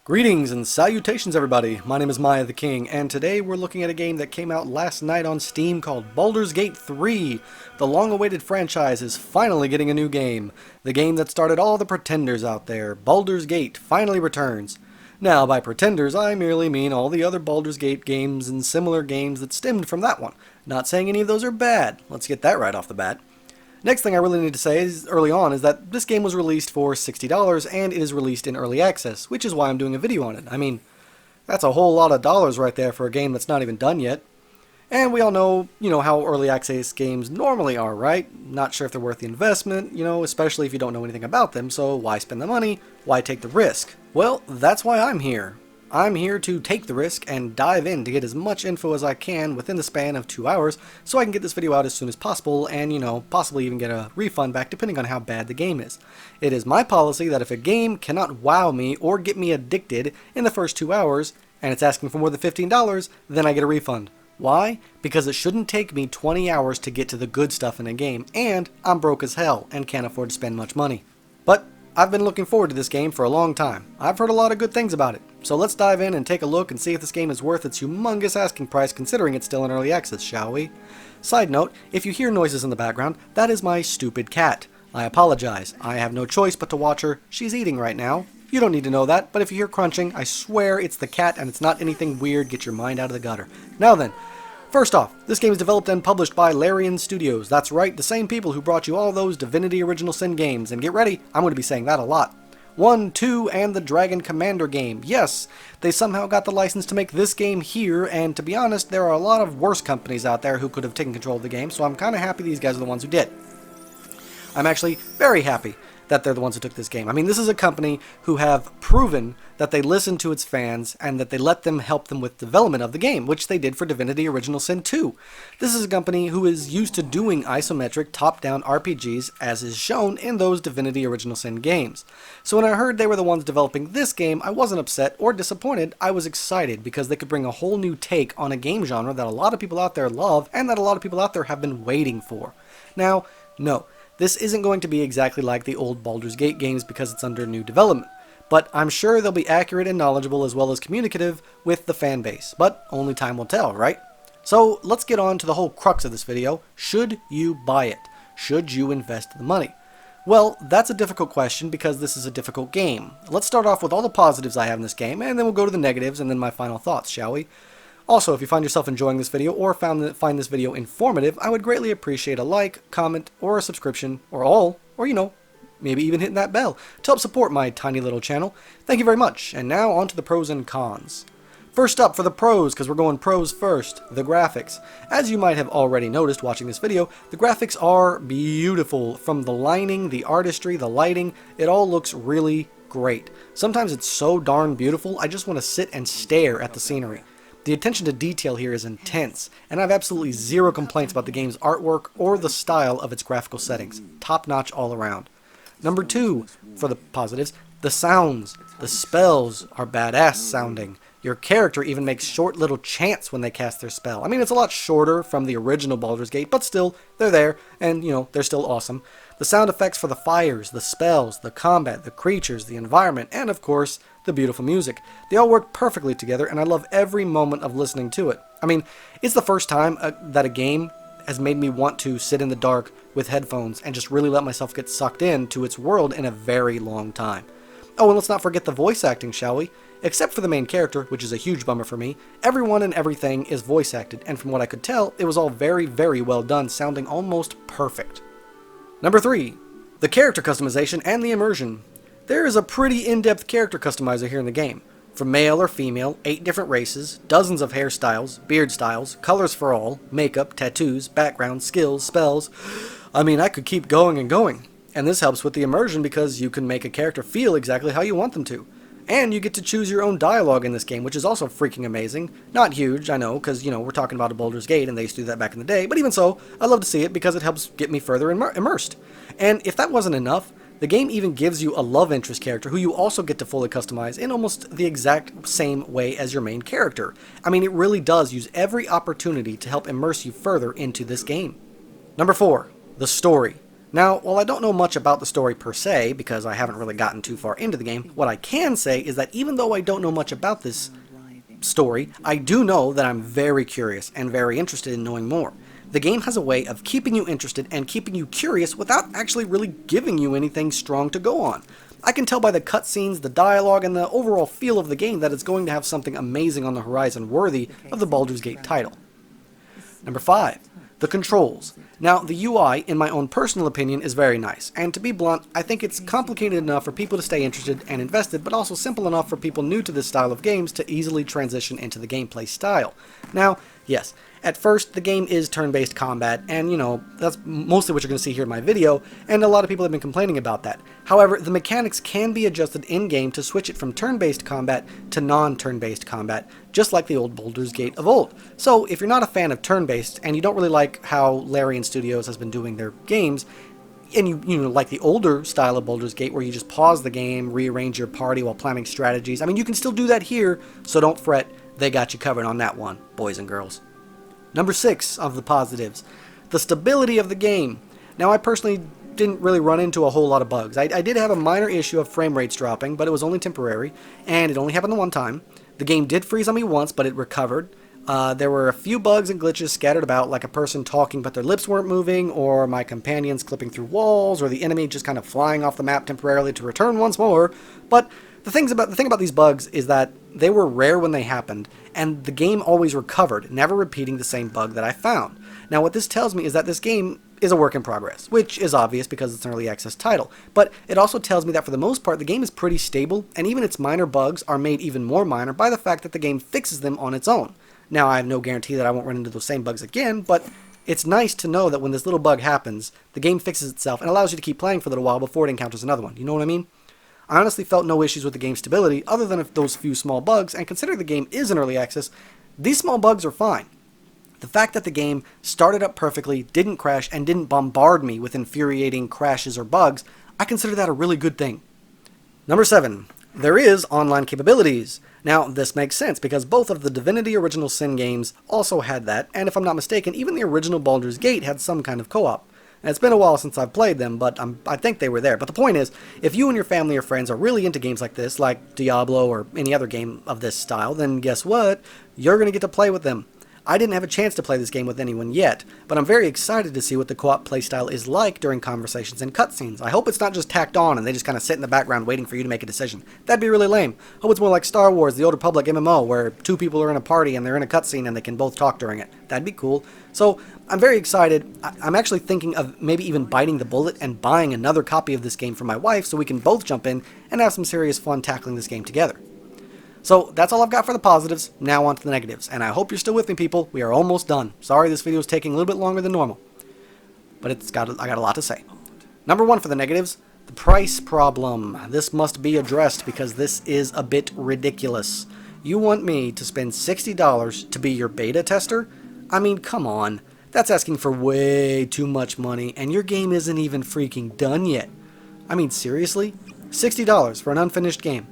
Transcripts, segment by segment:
Greetings and salutations everybody, my name is MiAh the King, and today we're looking at a game that came out last night on Steam called Baldur's Gate 3. The long-awaited franchise is finally getting a new game. The game that started all the pretenders out there, Baldur's Gate, finally returns. Now, by pretenders, I merely mean all the other Baldur's Gate games and similar games that stemmed from that one. Not saying any of those are bad, let's get that right off the bat. Next thing I really need to say is, early on, is that this game was released for $60 and it is released in early access, which is why I'm doing a video on it. I mean, that's a whole lot of dollars right there for a game that's not even done yet. And we all know, how early access games normally are, right? Not sure if they're worth the investment, especially if you don't know anything about them, so why spend the money? Why take the risk? Well, that's why I'm here. I'm here to take the risk and dive in to get as much info as I can within the span of 2 hours so I can get this video out as soon as possible and, possibly even get a refund back depending on how bad the game is. It is my policy that if a game cannot wow me or get me addicted in the first 2 hours and it's asking for more than $15, then I get a refund. Why? Because it shouldn't take me 20 hours to get to the good stuff in a game, and I'm broke as hell and can't afford to spend much money. But I've been looking forward to this game for a long time. I've heard a lot of good things about it. So let's dive in and take a look and see if this game is worth its humongous asking price considering it's still in early access, shall we? Side note, if you hear noises in the background, that is my stupid cat. I apologize. I have no choice but to watch her. She's eating right now. You don't need to know that, but if you hear crunching, I swear it's the cat and it's not anything weird. Get your mind out of the gutter. Now then, first off, this game is developed and published by Larian Studios. That's right, the same people who brought you all those Divinity Original Sin games. And get ready, I'm going to be saying that a lot. 1, 2, and the Dragon Commander game. Yes, they somehow got the license to make this game here, and to be honest, there are a lot of worse companies out there who could have taken control of the game, so I'm kind of happy these guys are the ones who did. I'm actually very happy that they're the ones who took this game. I mean, this is a company who have proven that they listen to its fans and that they let them help them with development of the game, which they did for Divinity Original Sin 2. This is a company who is used to doing isometric top-down RPGs as is shown in those Divinity Original Sin games. So when I heard they were the ones developing this game, I wasn't upset or disappointed. I was excited because they could bring a whole new take on a game genre that a lot of people out there love and that a lot of people out there have been waiting for. Now, no. This isn't going to be exactly like the old Baldur's Gate games because it's under new development, but I'm sure they'll be accurate and knowledgeable as well as communicative with the fan base, but only time will tell, right? So let's get on to the whole crux of this video. Should you buy it? Should you invest the money? Well, that's a difficult question because this is a difficult game. Let's start off with all the positives I have in this game, and then we'll go to the negatives and then my final thoughts, shall we? Also, if you find yourself enjoying this video or find this video informative, I would greatly appreciate a like, comment, or a subscription, or all, or maybe even hitting that bell to help support my tiny little channel. Thank you very much, and now on to the pros and cons. First up for the pros, because we're going pros first, the graphics. As you might have already noticed watching this video, the graphics are beautiful. From the lining, the artistry, the lighting, it all looks really great. Sometimes it's so darn beautiful, I just want to sit and stare at the scenery. The attention to detail here is intense, and I have absolutely zero complaints about the game's artwork or the style of its graphical settings. Top-notch all around. Number 2, for the positives, the sounds. The spells are badass sounding. Your character even makes short little chants when they cast their spell. I mean, it's a lot shorter from the original Baldur's Gate, but still, they're there, and, they're still awesome. The sound effects for the fires, the spells, the combat, the creatures, the environment, and, of course, the beautiful music. They all work perfectly together, and I love every moment of listening to it. I mean, it's the first time that a game has made me want to sit in the dark with headphones and just really let myself get sucked into its world in a very long time. Oh, and let's not forget the voice acting, shall we? Except for the main character, which is a huge bummer for me, everyone and everything is voice acted, and from what I could tell, it was all very, very well done, sounding almost perfect. Number 3, the character customization and the immersion. There is a pretty in-depth character customizer here in the game. From male or female, 8 different races, dozens of hairstyles, beard styles, colors for all, makeup, tattoos, backgrounds, skills, spells. I mean, I could keep going and going. And this helps with the immersion because you can make a character feel exactly how you want them to. And you get to choose your own dialogue in this game, which is also freaking amazing. Not huge, I know, because, we're talking about a Baldur's Gate and they used to do that back in the day, but even so, I love to see it because it helps get me further immersed. And if that wasn't enough, the game even gives you a love interest character who you also get to fully customize in almost the exact same way as your main character. I mean, it really does use every opportunity to help immerse you further into this game. Number 4, the story. Now, while I don't know much about the story per se, because I haven't really gotten too far into the game, what I can say is that even though I don't know much about this story, I do know that I'm very curious and very interested in knowing more. The game has a way of keeping you interested and keeping you curious without actually really giving you anything strong to go on. I can tell by the cutscenes, the dialogue, and the overall feel of the game that it's going to have something amazing on the horizon worthy of the Baldur's Gate title. Number 5. The controls. Now, the UI, in my own personal opinion, is very nice, and to be blunt, I think it's complicated enough for people to stay interested and invested, but also simple enough for people new to this style of games to easily transition into the gameplay style. Now, yes, at first, the game is turn-based combat, and that's mostly what you're going to see here in my video, and a lot of people have been complaining about that. However, the mechanics can be adjusted in-game to switch it from turn-based combat to non-turn-based combat, just like the old Baldur's Gate of old. So, if you're not a fan of turn-based, and you don't really like how Larian Studios has been doing their games, and you like the older style of Baldur's Gate where you just pause the game, rearrange your party while planning strategies, I mean, you can still do that here, so don't fret, they got you covered on that one, boys and girls. Number 6 of the positives, the stability of the game. Now, I personally didn't really run into a whole lot of bugs. I did have a minor issue of frame rates dropping, but it was only temporary, and it only happened the one time. The game did freeze on me once, but it recovered. There were a few bugs and glitches scattered about, like a person talking but their lips weren't moving, or my companions clipping through walls, or the enemy just kind of flying off the map temporarily to return once more. But the thing about these bugs is that they were rare when they happened, and the game always recovered, never repeating the same bug that I found. Now, what this tells me is that this game is a work in progress, which is obvious because it's an early access title, but it also tells me that for the most part the game is pretty stable, and even its minor bugs are made even more minor by the fact that the game fixes them on its own. Now, I have no guarantee that I won't run into those same bugs again, but it's nice to know that when this little bug happens, the game fixes itself and allows you to keep playing for a little while before it encounters another one. You know what I mean? I honestly felt no issues with the game's stability other than those few small bugs, and considering the game is in early access, these small bugs are fine. The fact that the game started up perfectly, didn't crash, and didn't bombard me with infuriating crashes or bugs, I consider that a really good thing. Number 7. There is online capabilities. Now, this makes sense because both of the Divinity Original Sin games also had that, and if I'm not mistaken, even the original Baldur's Gate had some kind of co-op. And it's been a while since I've played them, but I think they were there. But the point is, if you and your family or friends are really into games like this, like Diablo or any other game of this style, then guess what? You're going to get to play with them. I didn't have a chance to play this game with anyone yet, but I'm very excited to see what the co-op playstyle is like during conversations and cutscenes. I hope it's not just tacked on and they just kind of sit in the background waiting for you to make a decision. That'd be really lame. Hope it's more like Star Wars, the Old Republic MMO, where 2 people are in a party and they're in a cutscene and they can both talk during it. That'd be cool. So, I'm very excited. I'm actually thinking of maybe even biting the bullet and buying another copy of this game for my wife so we can both jump in and have some serious fun tackling this game together. So that's all I've got for the positives. Now on to the negatives. And I hope you're still with me, people. We are almost done. Sorry this video is taking a little bit longer than normal, but I got a lot to say. Number 1 for the negatives, the price problem. This must be addressed because this is a bit ridiculous. You want me to spend $60 to be your beta tester? I mean, come on. That's asking for way too much money, and your game isn't even freaking done yet. I mean, seriously? $60 for an unfinished game.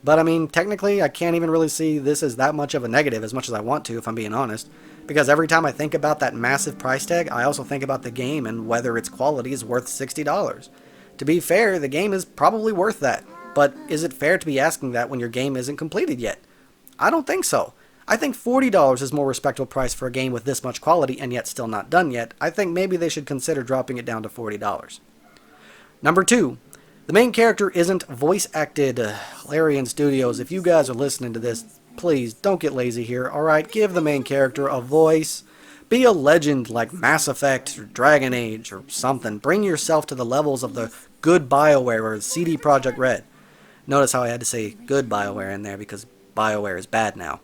But I mean, technically, I can't even really see this as that much of a negative as much as I want to, if I'm being honest. Because every time I think about that massive price tag, I also think about the game and whether its quality is worth $60. To be fair, the game is probably worth that. But is it fair to be asking that when your game isn't completed yet? I don't think so. I think $40 is a more respectable price for a game with this much quality and yet still not done yet. I think maybe they should consider dropping it down to $40. Number 2. The main character isn't voice acted. Larian Studios, if you guys are listening to this, please don't get lazy here, alright? Give the main character a voice. Be a legend like Mass Effect or Dragon Age or something. Bring yourself to the levels of the good BioWare or CD Projekt Red. Notice how I had to say good BioWare in there because BioWare is bad now.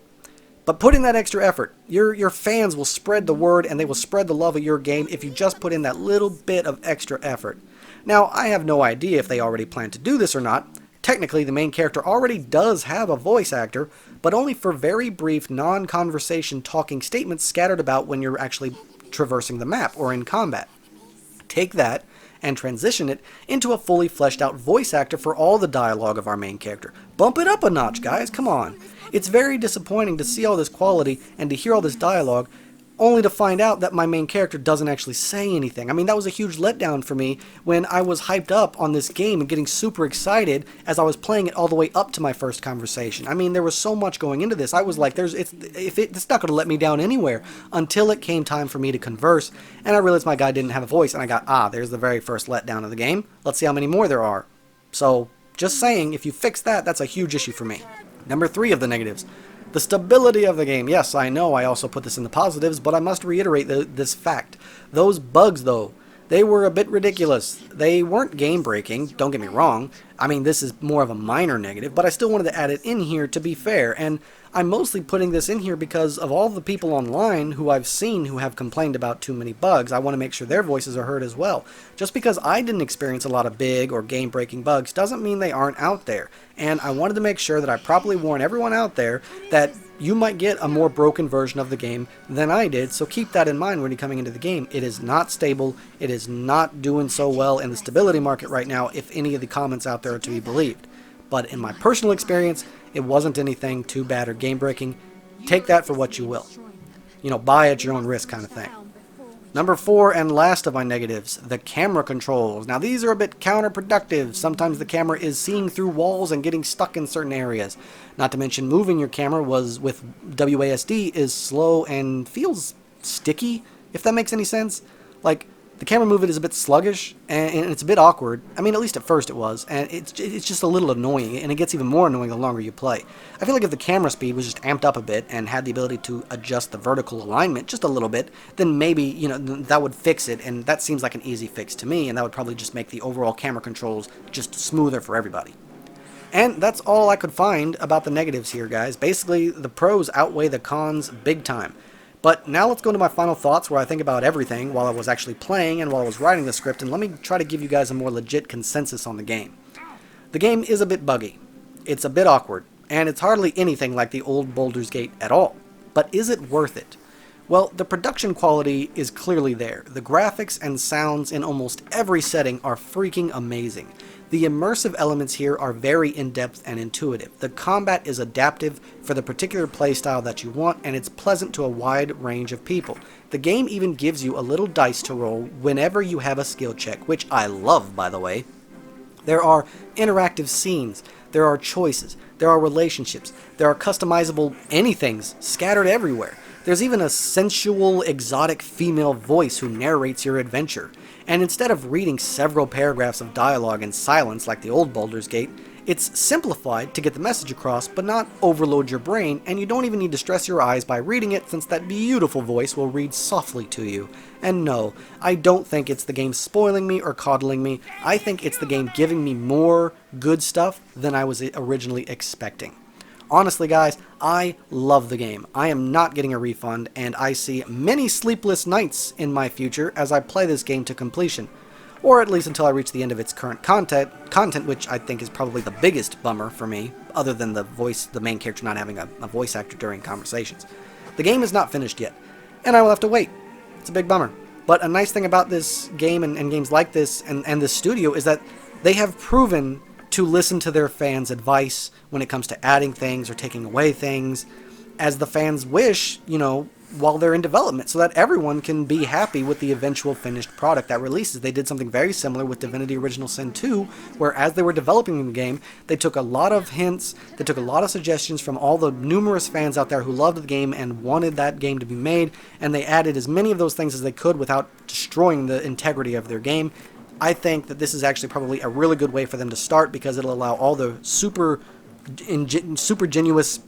But put in that extra effort. Your fans will spread the word and they will spread the love of your game if you just put in that little bit of extra effort. Now, I have no idea if they already plan to do this or not. Technically, the main character already does have a voice actor, but only for very brief, non-conversation talking statements scattered about when you're actually traversing the map or in combat. Take that and transition it into a fully fleshed out voice actor for all the dialogue of our main character. Bump it up a notch, guys, come on. It's very disappointing to see all this quality and to hear all this dialogue only to find out that my main character doesn't actually say anything. I mean, that was a huge letdown for me when I was hyped up on this game and getting super excited as I was playing it all the way up to my first conversation. I mean, there was so much going into this. I was like, it's not going to let me down anywhere, until it came time for me to converse, and I realized my guy didn't have a voice, and I got, there's the very first letdown of the game. Let's see how many more there are. So, just saying, if you fix that, that's a huge issue for me. Number 3 of the negatives. The stability of the game. Yes, I know I also put this in the positives, but I must reiterate this fact. Those bugs, though, they were a bit ridiculous. They weren't game-breaking, don't get me wrong. I mean, this is more of a minor negative, but I still wanted to add it in here to be fair, and I'm mostly putting this in here because of all the people online who I've seen who have complained about too many bugs. I want to make sure their voices are heard as well. Just because I didn't experience a lot of big or game-breaking bugs doesn't mean they aren't out there. And I wanted to make sure that I properly warn everyone out there that you might get a more broken version of the game than I did, so keep that in mind when you're coming into the game. It is not stable. It is not doing so well in the stability market right now, if any of the comments out there are to be believed. But in my personal experience, it wasn't anything too bad or game-breaking. Take that for what you will. You know, buy at your own risk kind of thing. Number 4 and last of my negatives, the camera controls. Now these are a bit counterproductive. Sometimes the camera is seeing through walls and getting stuck in certain areas. Not to mention moving your camera with WASD is slow and feels sticky, if that makes any sense. Like, the camera movement is a bit sluggish, and it's a bit awkward. I mean, at least at first it was, and it's just a little annoying, and it gets even more annoying the longer you play. I feel like if the camera speed was just amped up a bit and had the ability to adjust the vertical alignment just a little bit, then maybe, you know, that would fix it, and that seems like an easy fix to me, and that would probably just make the overall camera controls just smoother for everybody. And that's all I could find about the negatives here, guys. Basically, the pros outweigh the cons big time. But now let's go to my final thoughts, where I think about everything while I was actually playing and while I was writing the script, and let me try to give you guys a more legit consensus on the game. The game is a bit buggy, it's a bit awkward, and it's hardly anything like the old Baldur's Gate at all. But is it worth it? Well, the production quality is clearly there. The graphics and sounds in almost every setting are freaking amazing. The immersive elements here are very in-depth and intuitive. The combat is adaptive for the particular playstyle that you want, and it's pleasant to a wide range of people. The game even gives you a little dice to roll whenever you have a skill check, which I love, by the way. There are interactive scenes, there are choices, there are relationships, there are customizable anythings scattered everywhere. There's even a sensual, exotic female voice who narrates your adventure. And instead of reading several paragraphs of dialogue in silence like the old Baldur's Gate, it's simplified to get the message across but not overload your brain, and you don't even need to stress your eyes by reading it, since that beautiful voice will read softly to you. And no, I don't think it's the game spoiling me or coddling me. I think it's the game giving me more good stuff than I was originally expecting. Honestly, guys, I love the game. I am not getting a refund, and I see many sleepless nights in my future as I play this game to completion. Or at least until I reach the end of its current content, which I think is probably the biggest bummer for me, other than the main character not having a voice actor during conversations. The game is not finished yet, and I will have to wait. It's a big bummer. But a nice thing about this game and games like this and this studio is that they have proven to listen to their fans' advice when it comes to adding things or taking away things, as the fans wish, you know, while they're in development, so that everyone can be happy with the eventual finished product that releases. They did something very similar with Divinity Original Sin 2, where as they were developing the game, they took a lot of hints, they took a lot of suggestions from all the numerous fans out there who loved the game and wanted that game to be made, and they added as many of those things as they could without destroying the integrity of their game. I think that this is actually probably a really good way for them to start, because it'll allow all the super genuous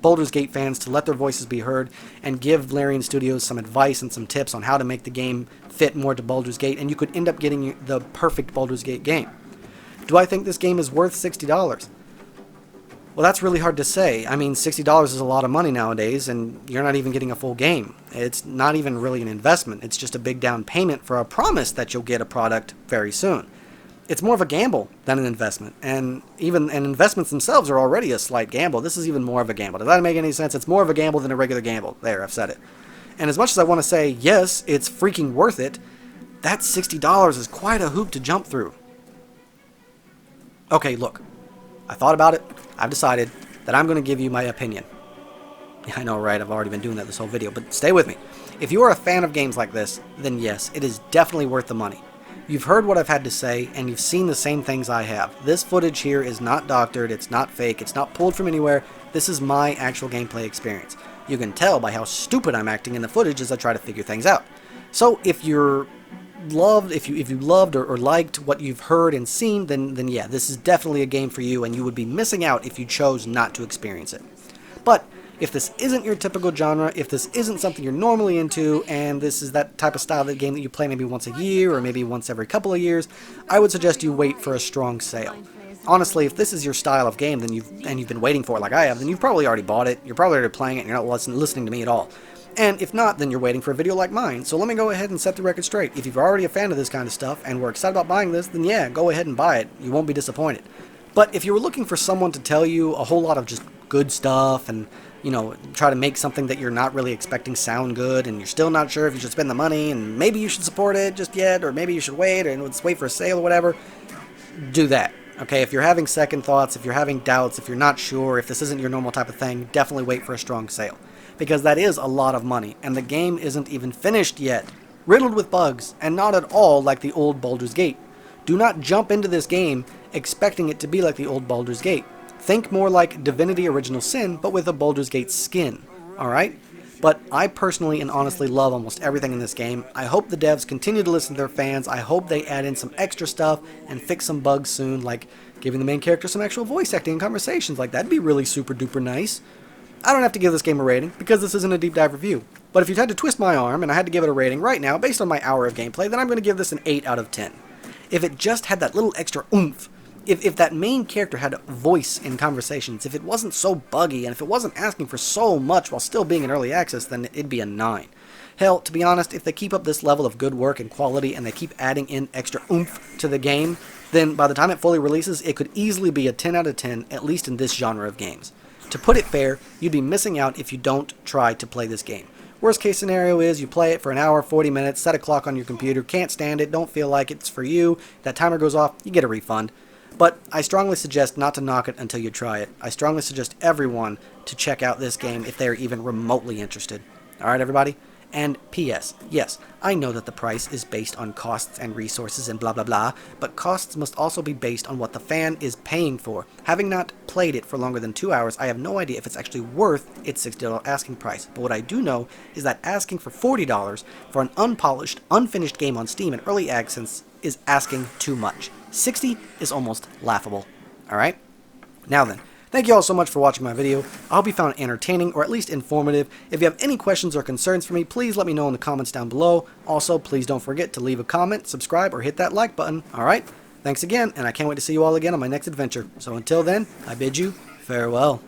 Baldur's Gate fans to let their voices be heard and give Larian Studios some advice and some tips on how to make the game fit more to Baldur's Gate, and you could end up getting the perfect Baldur's Gate game. Do I think this game is worth $60? Well, that's really hard to say. I mean, $60 is a lot of money nowadays, and you're not even getting a full game. It's not even really an investment. It's just a big down payment for a promise that you'll get a product very soon. It's more of a gamble than an investment, and investments themselves are already a slight gamble. This is even more of a gamble. Does that make any sense? It's more of a gamble than a regular gamble. There, I've said it. And as much as I want to say, yes, it's freaking worth it, that $60 is quite a hoop to jump through. Okay, look. I thought about it. I've decided that I'm going to give you my opinion. I know, right? I've already been doing that this whole video, but stay with me. If you are a fan of games like this, then yes, it is definitely worth the money. You've heard what I've had to say, and you've seen the same things I have. This footage here is not doctored, it's not fake, it's not pulled from anywhere. This is my actual gameplay experience. You can tell by how stupid I'm acting in the footage as I try to figure things out. So if you loved or liked what you've heard and seen, then yeah, this is definitely a game for you, and you would be missing out if you chose not to experience it. But if this isn't your typical genre, if this isn't something you're normally into, and this is that type of style of game that you play maybe once a year or maybe once every couple of years, I would suggest you wait for a strong sale. Honestly, if this is your style of game, then you've been waiting for it like I have, then you've probably already bought it, you're probably already playing it, and you're not listening to me at all. And if not, then you're waiting for a video like mine. So let me go ahead and set the record straight. If you're already a fan of this kind of stuff and were excited about buying this, then yeah, go ahead and buy it. You won't be disappointed. But if you were looking for someone to tell you a whole lot of just good stuff and, you know, try to make something that you're not really expecting sound good, and you're still not sure if you should spend the money and maybe you should support it just yet, or maybe you should wait and let's wait for a sale or whatever, do that. Okay, if you're having second thoughts, if you're having doubts, if you're not sure, if this isn't your normal type of thing, definitely wait for a strong sale. Because that is a lot of money, and the game isn't even finished yet. Riddled with bugs, and not at all like the old Baldur's Gate. Do not jump into this game expecting it to be like the old Baldur's Gate. Think more like Divinity Original Sin, but with a Baldur's Gate skin, alright? But I personally and honestly love almost everything in this game. I hope the devs continue to listen to their fans. I hope they add in some extra stuff and fix some bugs soon, like giving the main character some actual voice acting and conversations. Like, that'd be really super duper nice. I don't have to give this game a rating, because this isn't a deep dive review. But if you had to twist my arm and I had to give it a rating right now, based on my hour of gameplay, then I'm going to give this an 8 out of 10. If it just had that little extra oomph, if that main character had a voice in conversations, if it wasn't so buggy, and if it wasn't asking for so much while still being in early access, then it'd be a 9. Hell, to be honest, if they keep up this level of good work and quality, and they keep adding in extra oomph to the game, then by the time it fully releases, it could easily be a 10 out of 10, at least in this genre of games. To put it fair, you'd be missing out if you don't try to play this game. Worst case scenario is you play it for an hour, 40 minutes, set a clock on your computer, can't stand it, don't feel like it's for you, that timer goes off, you get a refund. But I strongly suggest not to knock it until you try it. I strongly suggest everyone to check out this game if they're even remotely interested. Alright, everybody? And P.S. Yes, I know that the price is based on costs and resources and blah blah blah, but costs must also be based on what the fan is paying for. Having not played it for longer than 2 hours, I have no idea if it's actually worth its $60 asking price. But what I do know is that asking for $40 for an unpolished, unfinished game on Steam in early access is asking too much. $60 is almost laughable. Alright? Now then, thank you all so much for watching my video. I hope you found it entertaining, or at least informative. If you have any questions or concerns for me, please let me know in the comments down below. Also, please don't forget to leave a comment, subscribe, or hit that like button. Alright? Thanks again, and I can't wait to see you all again on my next adventure. So until then, I bid you farewell.